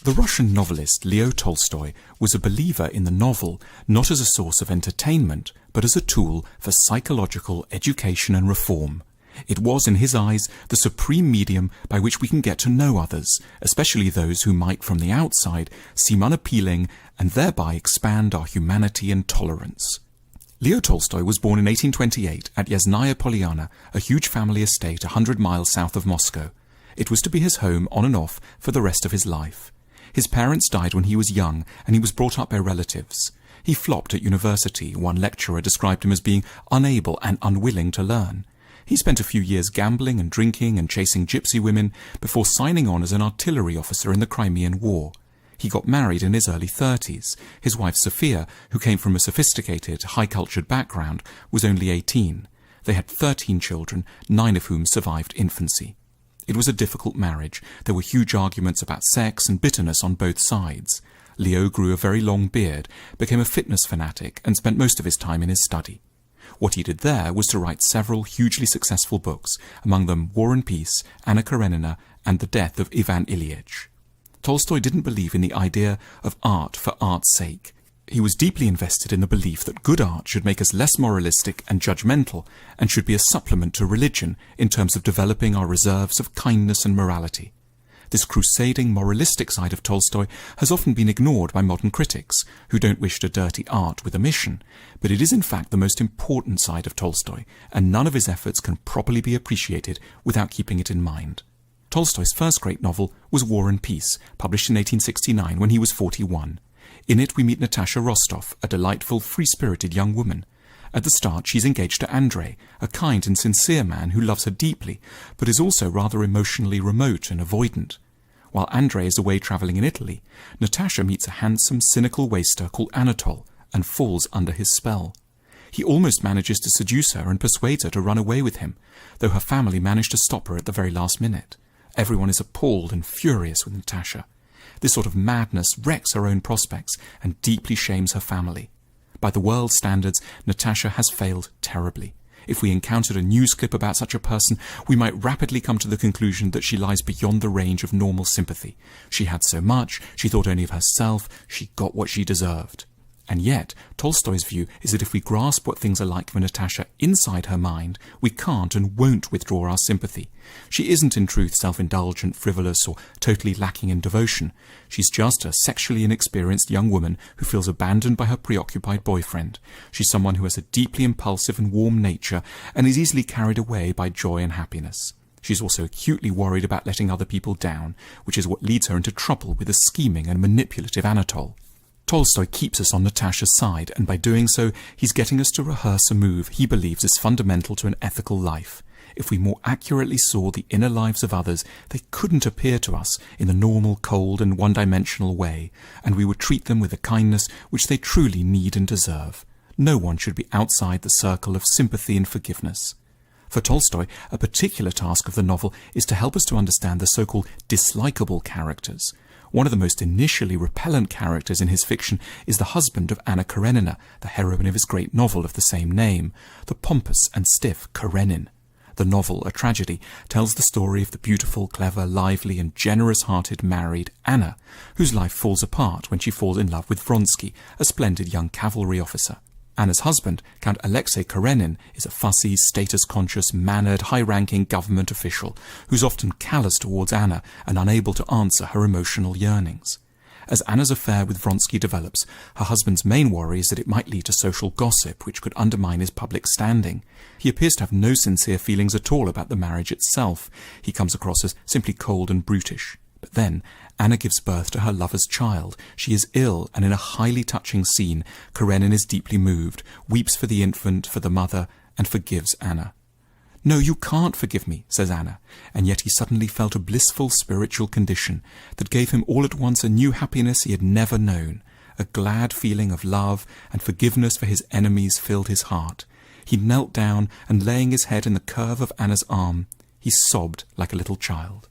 The Russian novelist Leo Tolstoy was a believer in the novel not as a source of entertainment, but as a tool for psychological education and reform. It was, in his eyes, the supreme medium by which we can get to know others, especially those who might from the outside seem unappealing and thereby expand our humanity and tolerance. Leo Tolstoy was born in 1828 at Yasnaya Polyana, a huge family estate 100 miles south of Moscow. It was to be his home on and off for the rest of his life. His parents died when he was young, and he was brought up by relatives. He flopped at university. One lecturer described him as being unable and unwilling to learn. He spent a few years gambling and drinking and chasing gypsy women before signing on as an artillery officer in the Crimean War. He got married in his early 30s. His wife Sophia, who came from a sophisticated, high-cultured background, was only 18. They had 13 children, 9 of whom survived infancy. It was a difficult marriage. There were huge arguments about sex and bitterness on both sides. Leo grew a very long beard, became a fitness fanatic, and spent most of his time in his study. What he did there was to write several hugely successful books, among them War and Peace, Anna Karenina, and The Death of Ivan Ilyich. Tolstoy didn't believe in the idea of art for art's sake. He was deeply invested in the belief that good art should make us less moralistic and judgmental, and should be a supplement to religion in terms of developing our reserves of kindness and morality. This crusading moralistic side of Tolstoy has often been ignored by modern critics, who don't wish to dirty art with a mission, but it is in fact the most important side of Tolstoy, and none of his efforts can properly be appreciated without keeping it in mind. Tolstoy's first great novel was War and Peace, published in 1869 when he was 41. In it we meet Natasha Rostov, a delightful, free-spirited young woman. At the start she's engaged to Andrei, a kind and sincere man who loves her deeply, but is also rather emotionally remote and avoidant. While Andrei is away travelling in Italy, Natasha meets a handsome, cynical waster called Anatole and falls under his spell. He almost manages to seduce her and persuades her to run away with him, though her family manage to stop her at the very last minute. Everyone is appalled and furious with Natasha. This sort of madness wrecks her own prospects and deeply shames her family. By the world's standards, Natasha has failed terribly. If we encountered a news clip about such a person, we might rapidly come to the conclusion that she lies beyond the range of normal sympathy. She had so much, she thought only of herself, she got what she deserved. And yet, Tolstoy's view is that if we grasp what things are like for Natasha inside her mind, we can't and won't withdraw our sympathy. She isn't in truth self-indulgent, frivolous, or totally lacking in devotion. She's just a sexually inexperienced young woman who feels abandoned by her preoccupied boyfriend. She's someone who has a deeply impulsive and warm nature and is easily carried away by joy and happiness. She's also acutely worried about letting other people down, which is what leads her into trouble with a scheming and manipulative Anatole. Tolstoy keeps us on Natasha's side, and by doing so, he's getting us to rehearse a move he believes is fundamental to an ethical life. If we more accurately saw the inner lives of others, they couldn't appear to us in the normal, cold and one-dimensional way, and we would treat them with the kindness which they truly need and deserve. No one should be outside the circle of sympathy and forgiveness. For Tolstoy, a particular task of the novel is to help us to understand the so-called dislikable characters. One of the most initially repellent characters in his fiction is the husband of Anna Karenina, the heroine of his great novel of the same name, the pompous and stiff Karenin. The novel, a tragedy, tells the story of the beautiful, clever, lively and generous-hearted married Anna, whose life falls apart when she falls in love with Vronsky, a splendid young cavalry officer. Anna's husband, Count Alexei Karenin, is a fussy, status-conscious, mannered, high-ranking government official who's often callous towards Anna and unable to answer her emotional yearnings. As Anna's affair with Vronsky develops, her husband's main worry is that it might lead to social gossip which could undermine his public standing. He appears to have no sincere feelings at all about the marriage itself. He comes across as simply cold and brutish. But then, Anna gives birth to her lover's child. She is ill, and in a highly touching scene, Karenin is deeply moved, weeps for the infant, for the mother, and forgives Anna. "No, you can't forgive me," says Anna, and yet he suddenly felt a blissful spiritual condition that gave him all at once a new happiness he had never known. A glad feeling of love and forgiveness for his enemies filled his heart. He knelt down, and laying his head in the curve of Anna's arm, he sobbed like a little child.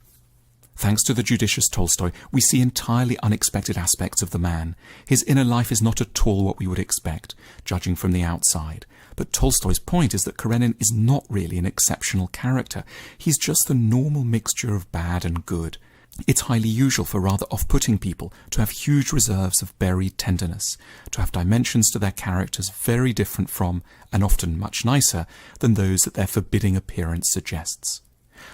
Thanks to the judicious Tolstoy, we see entirely unexpected aspects of the man. His inner life is not at all what we would expect, judging from the outside. But Tolstoy's point is that Karenin is not really an exceptional character. He's just the normal mixture of bad and good. It's highly usual for rather off-putting people to have huge reserves of buried tenderness, to have dimensions to their characters very different from, and often much nicer, than those that their forbidding appearance suggests.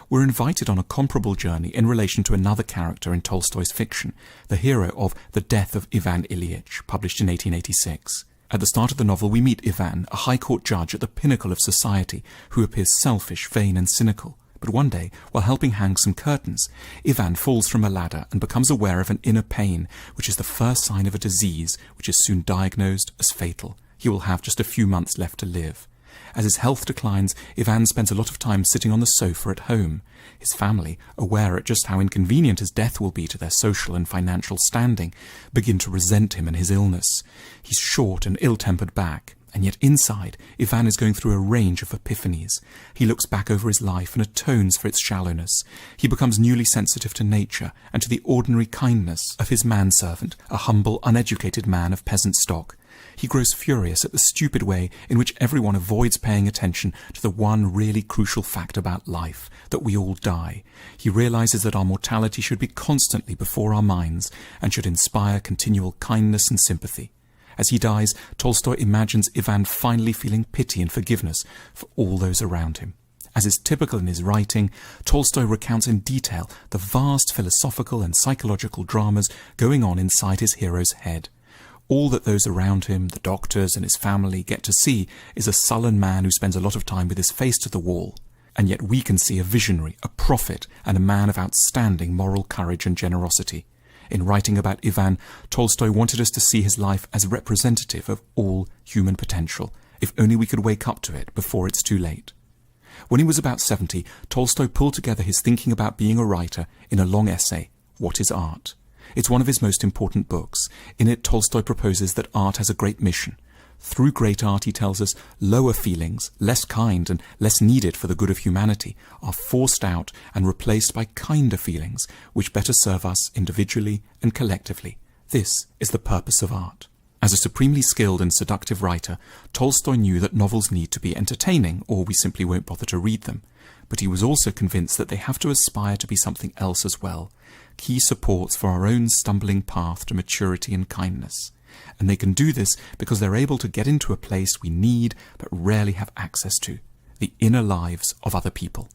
We're invited on a comparable journey in relation to another character in Tolstoy's fiction, the hero of The Death of Ivan Ilyich, published in 1886. At the start of the novel we meet Ivan, a high court judge at the pinnacle of society, who appears selfish, vain and cynical. But one day, while helping hang some curtains, Ivan falls from a ladder and becomes aware of an inner pain, which is the first sign of a disease which is soon diagnosed as fatal. He will have just a few months left to live. As his health declines, Ivan spends a lot of time sitting on the sofa at home. His family, aware at just how inconvenient his death will be to their social and financial standing, begin to resent him and his illness. He's short and ill-tempered back. And yet inside, Ivan is going through a range of epiphanies. He looks back over his life and atones for its shallowness. He becomes newly sensitive to nature and to the ordinary kindness of his manservant, a humble, uneducated man of peasant stock. He grows furious at the stupid way in which everyone avoids paying attention to the one really crucial fact about life, that we all die. He realizes that our mortality should be constantly before our minds and should inspire continual kindness and sympathy. As he dies, Tolstoy imagines Ivan finally feeling pity and forgiveness for all those around him. As is typical in his writing, Tolstoy recounts in detail the vast philosophical and psychological dramas going on inside his hero's head. All that those around him, the doctors and his family, get to see is a sullen man who spends a lot of time with his face to the wall. And yet we can see a visionary, a prophet, and a man of outstanding moral courage and generosity. In writing about Ivan, Tolstoy wanted us to see his life as representative of all human potential, if only we could wake up to it before it's too late. When he was about 70, Tolstoy pulled together his thinking about being a writer in a long essay, What is Art? It's one of his most important books. In it, Tolstoy proposes that art has a great mission. Through great art, he tells us, lower feelings, less kind and less needed for the good of humanity, are forced out and replaced by kinder feelings, which better serve us individually and collectively. This is the purpose of art. As a supremely skilled and seductive writer, Tolstoy knew that novels need to be entertaining, or we simply won't bother to read them. But he was also convinced that they have to aspire to be something else as well, key supports for our own stumbling path to maturity and kindness. And they can do this because they're able to get into a place we need but rarely have access to, the inner lives of other people.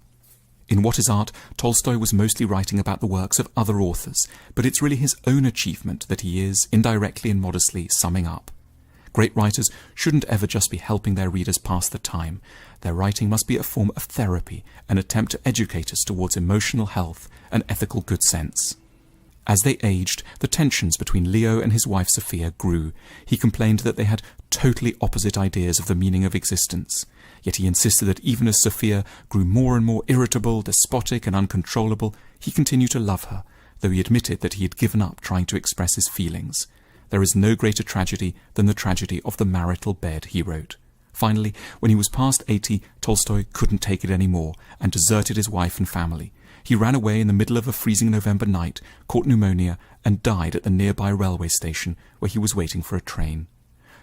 In What is Art, Tolstoy was mostly writing about the works of other authors, but it's really his own achievement that he is, indirectly and modestly, summing up. Great writers shouldn't ever just be helping their readers pass the time. Their writing must be a form of therapy, an attempt to educate us towards emotional health and ethical good sense. As they aged, the tensions between Leo and his wife Sophia grew. He complained that they had totally opposite ideas of the meaning of existence. Yet he insisted that even as Sophia grew more and more irritable, despotic and uncontrollable, he continued to love her, though he admitted that he had given up trying to express his feelings. There is no greater tragedy than the tragedy of the marital bed, he wrote. Finally, when he was past 80, Tolstoy couldn't take it any more and deserted his wife and family. He ran away in the middle of a freezing November night, caught pneumonia, and died at the nearby railway station where he was waiting for a train.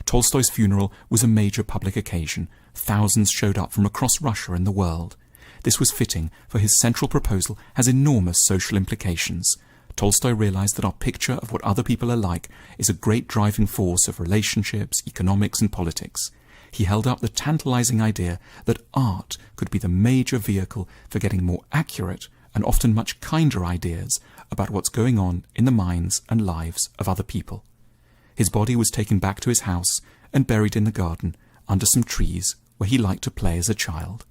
Tolstoy's funeral was a major public occasion. Thousands showed up from across Russia and the world. This was fitting, for his central proposal has enormous social implications. Tolstoy realized that our picture of what other people are like is a great driving force of relationships, economics, and politics. He held up the tantalizing idea that art could be the major vehicle for getting more accurate and often much kinder ideas about what's going on in the minds and lives of other people. His body was taken back to his house and buried in the garden under some trees where he liked to play as a child.